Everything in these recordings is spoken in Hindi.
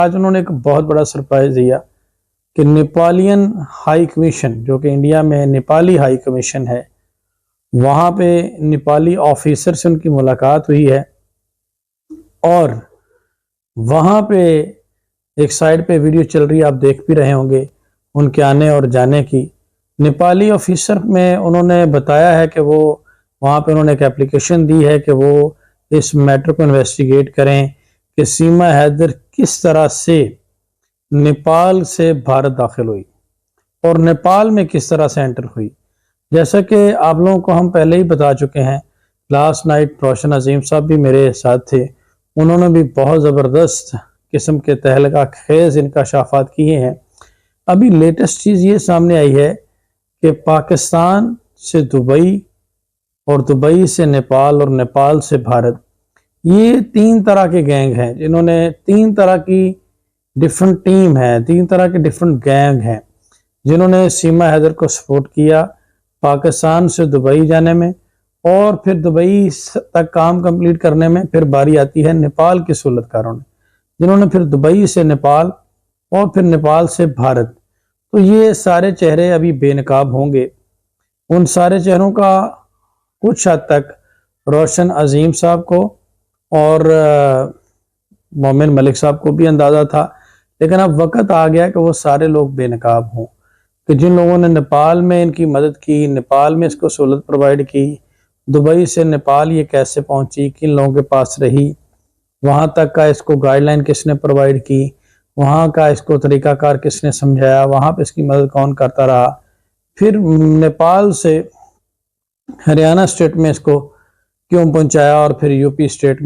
आज उन्होंने एक बहुत बड़ा सरप्राइज दिया कि नेपालियन हाई कमीशन, जो कि इंडिया में नेपाली हाई कमीशन है, वहाँ पे नेपाली ऑफिसर से उनकी मुलाकात हुई है और वहाँ पे एक साइड पे वीडियो चल रही है, आप देख भी रहे होंगे उनके आने और जाने की। नेपाली ऑफिसर में उन्होंने बताया है कि वो वहाँ पे उन्होंने एक एप्लीकेशन दी है कि वो इस मैटर को इन्वेस्टिगेट करें कि सीमा हैदर किस तरह से नेपाल से भारत दाखिल हुई और नेपाल में किस तरह से एंटर हुई। जैसा कि आप लोगों को हम पहले ही बता चुके हैं, लास्ट नाइट रोशन अजीम साहब भी मेरे साथ थे, उन्होंने भी बहुत ज़बरदस्त किस्म के तहलका खेज इंकशाफात किए हैं। अभी लेटेस्ट चीज़ ये सामने आई है कि पाकिस्तान से दुबई और दुबई से नेपाल और नेपाल से भारत, ये 3 तरह के गैंग हैं जिन्होंने 3 तरह की डिफरेंट टीम है, 3 तरह के डिफरेंट गैंग हैं जिन्होंने सीमा हैदर को सपोर्ट किया पाकिस्तान से दुबई जाने में और फिर दुबई तक काम कंप्लीट करने में। फिर बारी आती है नेपाल के सुलतकारों ने, जिन्होंने फिर दुबई से नेपाल और फिर नेपाल से भारत। तो ये सारे चेहरे अभी बेनकाब होंगे। उन सारे चेहरों का कुछ हद तक रोशन अजीम साहब को और मोमिन मलिक साहब को भी अंदाजा था, लेकिन अब वक्त आ गया कि वो सारे लोग बेनकाब हों कि जिन लोगों ने नेपाल में इनकी मदद की, नेपाल में इसको सहूलत प्रोवाइड की, दुबई से नेपाल ये कैसे पहुंची, किन लोगों के पास रही, वहाँ तक का इसको गाइडलाइन किसने प्रोवाइड की, वहाँ का इसको तरीकाकार किसने समझाया, वहाँ पे इसकी मदद कौन करता रहा, फिर नेपाल से हरियाणा स्टेट में इसको क्यों पहुंचाया और फिर यूपी स्टेट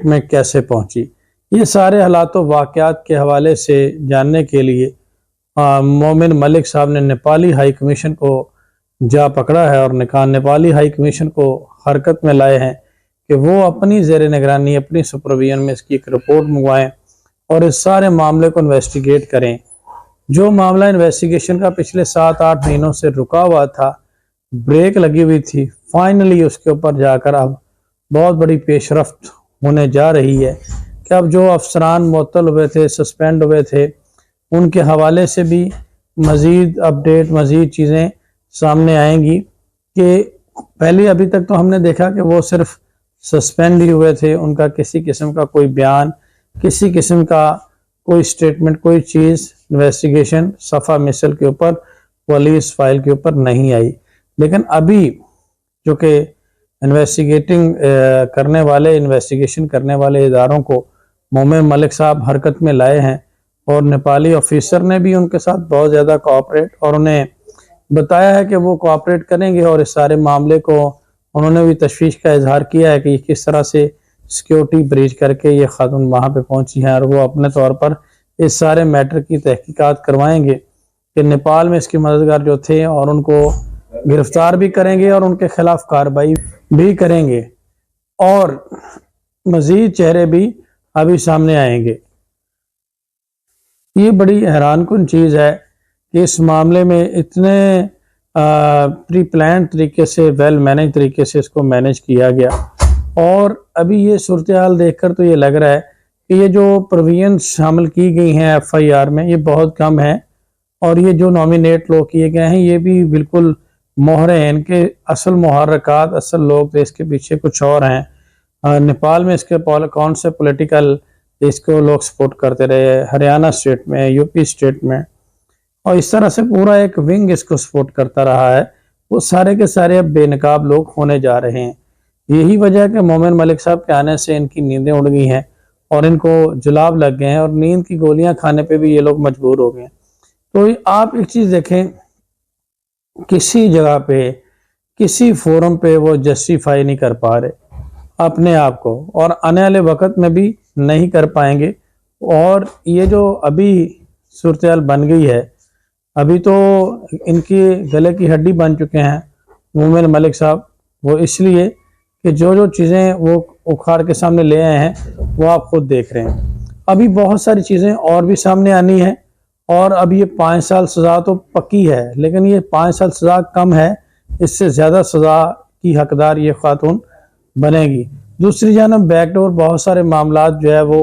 में कैसे पहुंची। ये सारे हालात वाक़यात के हवाले से जानने के लिए मोमिन मलिक साहब ने नेपाली हाई कमीशन को जा पकड़ा है और नेपाली हाई कमीशन को हरकत में लाए हैं कि वो अपनी ज़ेर निगरानी, अपनी सुपरविजन में इसकी एक रिपोर्ट मंगवाएं और इस सारे मामले को इन्वेस्टिगेट करें। जो मामला इन्वेस्टिगेशन का पिछले 7-8 महीनों से रुका हुआ था, ब्रेक लगी हुई थी, फाइनली उसके ऊपर जाकर अब बहुत बड़ी पेशरफ्त होने जा रही है कि अब जो अफसरान मुअत्तल हुए थे, सस्पेंड हुए थे, उनके हवाले से भी मज़ीद अपडेट, मज़ीद चीज़ें सामने आएंगी कि पहले अभी तक तो हमने देखा कि वो सिर्फ सस्पेंड ही हुए थे, उनका किसी किस्म का कोई बयान, किसी किस्म का कोई स्टेटमेंट, कोई चीज़ इन्वेस्टिगेशन सफ़ा मिसल के ऊपर, पुलिस फाइल के ऊपर नहीं आई। लेकिन अभी जो कि इन्वेस्टिगेशन करने वाले इदारों को मोमिन मलिक साहब हरकत में लाए हैं और नेपाली ऑफिसर ने भी उनके साथ बहुत ज़्यादा कोऑपरेट और उन्हें बताया है कि वो कोऑपरेट करेंगे और इस सारे मामले को उन्होंने भी तशवीश का इजहार किया है कि किस तरह से सिक्योरिटी ब्रीच करके ये खातून वहाँ पे पहुंची हैं और वो अपने तौर पर इस सारे मैटर की तहकीकात करवाएंगे कि नेपाल में इसके मददगार जो थे और उनको गिरफ्तार भी करेंगे और उनके खिलाफ कार्रवाई भी करेंगे और मजीद चेहरे भी अभी सामने आएंगे। ये बड़ी हैरानकुन चीज़ है कि इस मामले में इतने प्री प्लान तरीके से, वेल मैनेज तरीके से इसको मैनेज किया गया और अभी ये सूरत हाल देखकर तो ये लग रहा है कि ये जो प्रोविजन शामिल की गई हैं FIR में, ये बहुत कम है और ये जो नॉमिनेट लोग किए गए हैं ये भी बिल्कुल मोहरे हैं। इनके असल मुहर्रकात, असल लोग तो इसके पीछे कुछ और हैं। नेपाल में इसके कौन से पॉलिटिकल इसको लोग सपोर्ट करते रहे, हरियाणा स्टेट में, यूपी स्टेट में, और इस तरह से पूरा एक विंग इसको सपोर्ट करता रहा है। वो सारे के सारे अब बेनकाब लोग होने जा रहे हैं। यही वजह है कि मोमिन मलिक साहब के आने से इनकी नींदें उड़ गई हैं और इनको जुलाब लग गए हैं और नींद की गोलियां खाने पे भी ये लोग मजबूर हो गए हैं। तो आप एक चीज़ देखें, किसी जगह पे, किसी फोरम पे वो जस्टिफाई नहीं कर पा रहे अपने आप को और आने वाले वक्त में भी नहीं कर पाएंगे। और ये जो अभी सूरत हाल बन गई है, अभी तो इनकी गले की हड्डी बन चुके हैं मोमिन मलिक साहब, वो इसलिए कि जो जो चीज़ें वो उखाड़ के सामने ले आए हैं वो आप खुद देख रहे हैं। अभी बहुत सारी चीज़ें और भी सामने आनी है और अब ये 5 साल सज़ा तो पक्की है, लेकिन ये 5 साल सज़ा कम है, इससे ज़्यादा सज़ा की हकदार ये खातून बनेगी। दूसरी जानब बैकडोर बहुत सारे मामलात जो है वो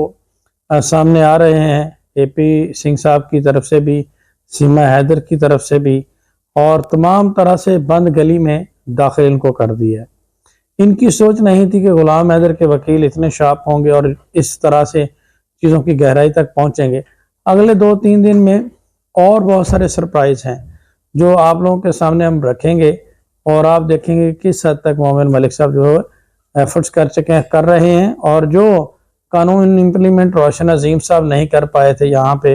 सामने आ रहे हैं, एपी सिंह साहब की तरफ से भी, सीमा हैदर की तरफ से भी, और तमाम तरह से बंद गली में दाखिल इनको कर दिया है। इनकी सोच नहीं थी कि गुलाम हैदर के वकील इतने शार्प होंगे और इस तरह से चीज़ों की गहराई तक पहुंचेंगे। अगले 2-3 दिन में और बहुत सारे सरप्राइज हैं जो आप लोगों के सामने हम रखेंगे, और आप देखेंगे किस हद तक मोमिन मलिक साहब जो एफर्ट्स कर रहे हैं, और जो कानून इम्प्लीमेंट रोशन अजीम साहब नहीं कर पाए थे यहाँ पे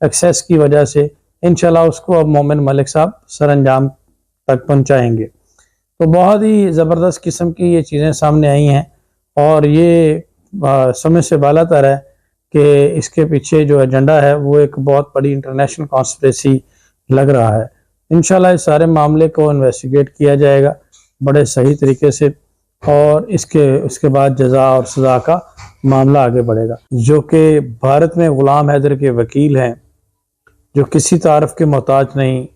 एक्सेस की वजह से, इंशाल्लाह उसको अब मोमिन मलिक साहब सरअंजाम तक पहुँचाएंगे। तो बहुत ही ज़बरदस्त किस्म की ये चीज़ें सामने आई हैं, और ये समझ से बालातर है कि इसके पीछे जो एजेंडा है वो एक बहुत बड़ी इंटरनेशनल कॉन्स्पिरेसी लग रहा है। इंशाल्लाह इस सारे मामले को इन्वेस्टिगेट किया जाएगा बड़े सही तरीके से, और उसके बाद जजा और सजा का मामला आगे बढ़ेगा। जो कि भारत में गुलाम हैदर के वकील हैं, जो किसी तारफ के मोहताज नहीं,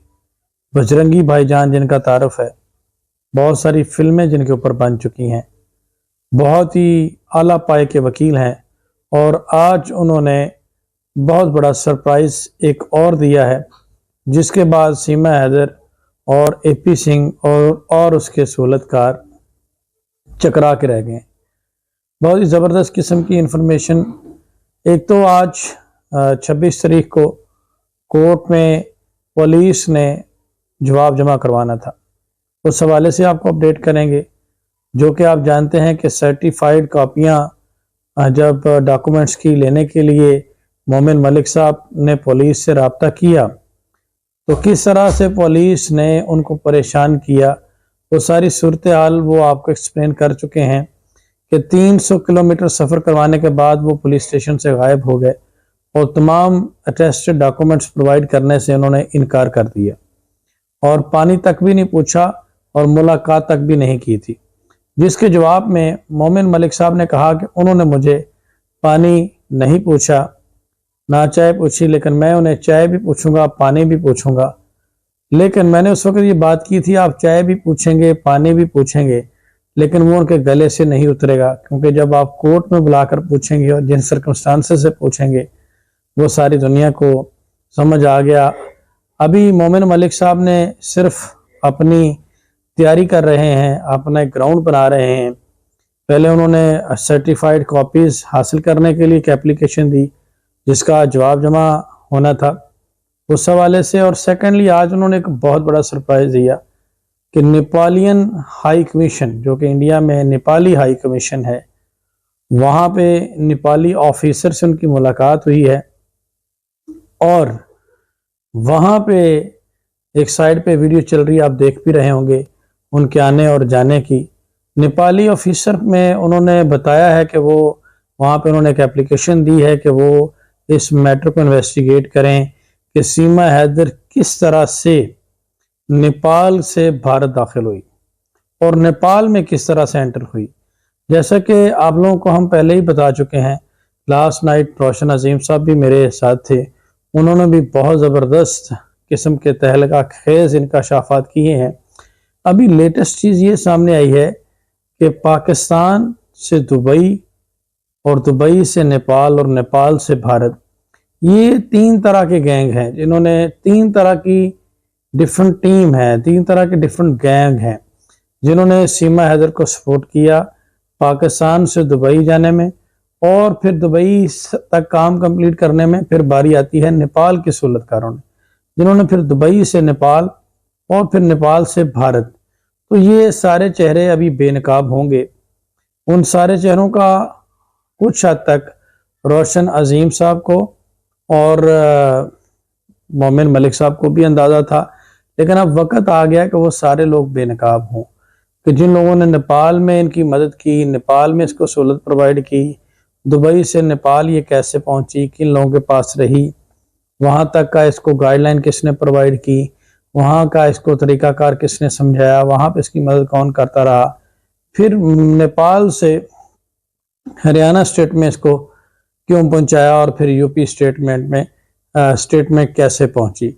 बजरंगी भाईजान जिनका तारफ है, बहुत सारी फिल्में जिनके ऊपर बन चुकी हैं, बहुत ही आला पाए के वकील हैं, और आज उन्होंने बहुत बड़ा सरप्राइज एक और दिया है, जिसके बाद सीमा हैदर और एपी सिंह और उसके सहूलतकार चकरा के रह गए। बहुत ही ज़बरदस्त किस्म की इंफॉर्मेशन। एक तो आज 26 तारीख को कोर्ट में पुलिस ने जवाब जमा करवाना था, उस हवाले से आपको अपडेट करेंगे। जो कि आप जानते हैं कि सर्टिफाइड कापियां जब डॉक्यूमेंट्स की लेने के लिए मोमिन मलिक साहब ने पुलिस से रब्ता किया तो किस तरह से पुलिस ने उनको परेशान किया, वो सारी सूरत हाल वो आपको एक्सप्लेन कर चुके हैं कि 300 किलोमीटर सफ़र करवाने के बाद वो पुलिस स्टेशन से गायब हो गए, और तमाम अटेस्टेड डॉक्यूमेंट्स प्रोवाइड करने से उन्होंने इनकार कर दिया, और पानी तक भी नहीं पूछा और मुलाकात तक भी नहीं की थी। जिसके जवाब में मोमिन मलिक साहब ने कहा कि उन्होंने मुझे पानी नहीं पूछा, ना चाय पूछी, लेकिन मैं उन्हें चाय भी पूछूंगा, पानी भी पूछूंगा। लेकिन मैंने उस वक्त ये बात की थी, आप चाय भी पूछेंगे, पानी भी पूछेंगे, लेकिन वो उनके गले से नहीं उतरेगा, क्योंकि जब आप कोर्ट में बुलाकर पूछेंगे और जिन सर्कमस्टांसेस से पूछेंगे वो सारी दुनिया को समझ आ गया। अभी मोमिन मलिक साहब ने सिर्फ अपनी तैयारी कर रहे हैं, अपना एक ग्राउंड बना रहे हैं। पहले उन्होंने सर्टिफाइड कॉपीज़ हासिल करने के लिए एक एप्लीकेशन दी, जिसका जवाब जमा होना था उस हवाले से, और सेकेंडली आज उन्होंने एक बहुत बड़ा सरप्राइज़ दिया कि नेपालियन हाई कमीशन, जो कि इंडिया में नेपाली हाई कमीशन है, वहाँ पे नेपाली ऑफिसर से उनकी मुलाकात हुई है, और वहाँ पे एक साइड पे वीडियो चल रही है, आप देख भी रहे होंगे उनके आने और जाने की। नेपाली ऑफिसर में उन्होंने बताया है कि वो वहाँ पे उन्होंने एक एप्लीकेशन दी है कि वो इस मैटर को इन्वेस्टिगेट करें कि सीमा हैदर किस तरह से नेपाल से भारत दाखिल हुई और नेपाल में किस तरह से एंटर हुई। जैसा कि आप लोगों को हम पहले ही बता चुके हैं, लास्ट नाइट रोशन अजीम साहब भी मेरे साथ थे, उन्होंने भी बहुत ज़बरदस्त किस्म के तहलका खेज इनकशाफात किए हैं। अभी लेटेस्ट चीज़ ये सामने आई है कि पाकिस्तान से दुबई और दुबई से नेपाल और नेपाल से भारत, ये 3 तरह के गैंग हैं, जिन्होंने 3 तरह की डिफरेंट टीम है, 3 तरह के डिफरेंट गैंग हैं जिन्होंने सीमा हैदर को सपोर्ट किया पाकिस्तान से दुबई जाने में, और फिर दुबई तक काम कंप्लीट करने में फिर बारी आती है नेपाल के सहूलतकारों ने, जिन्होंने फिर दुबई से नेपाल और फिर नेपाल से भारत। तो ये सारे चेहरे अभी बेनकाब होंगे। उन सारे चेहरों का कुछ हद तक रोशन अजीम साहब को और मोमिन मलिक साहब को भी अंदाज़ा था, लेकिन अब वक्त आ गया कि वो सारे लोग बेनकाब हों, कि जिन लोगों ने नेपाल में इनकी मदद की, नेपाल में इसको सहूलत प्रोवाइड की, दुबई से नेपाल ये कैसे पहुंची, किन लोगों के पास रही, वहाँ तक का इसको गाइडलाइन किसने प्रोवाइड की, वहाँ का इसको तरीकाकार किसने समझाया, वहाँ पे इसकी मदद कौन करता रहा, फिर नेपाल से हरियाणा स्टेट में इसको क्यों पहुंचाया, और फिर यूपी स्टेट में कैसे पहुंची।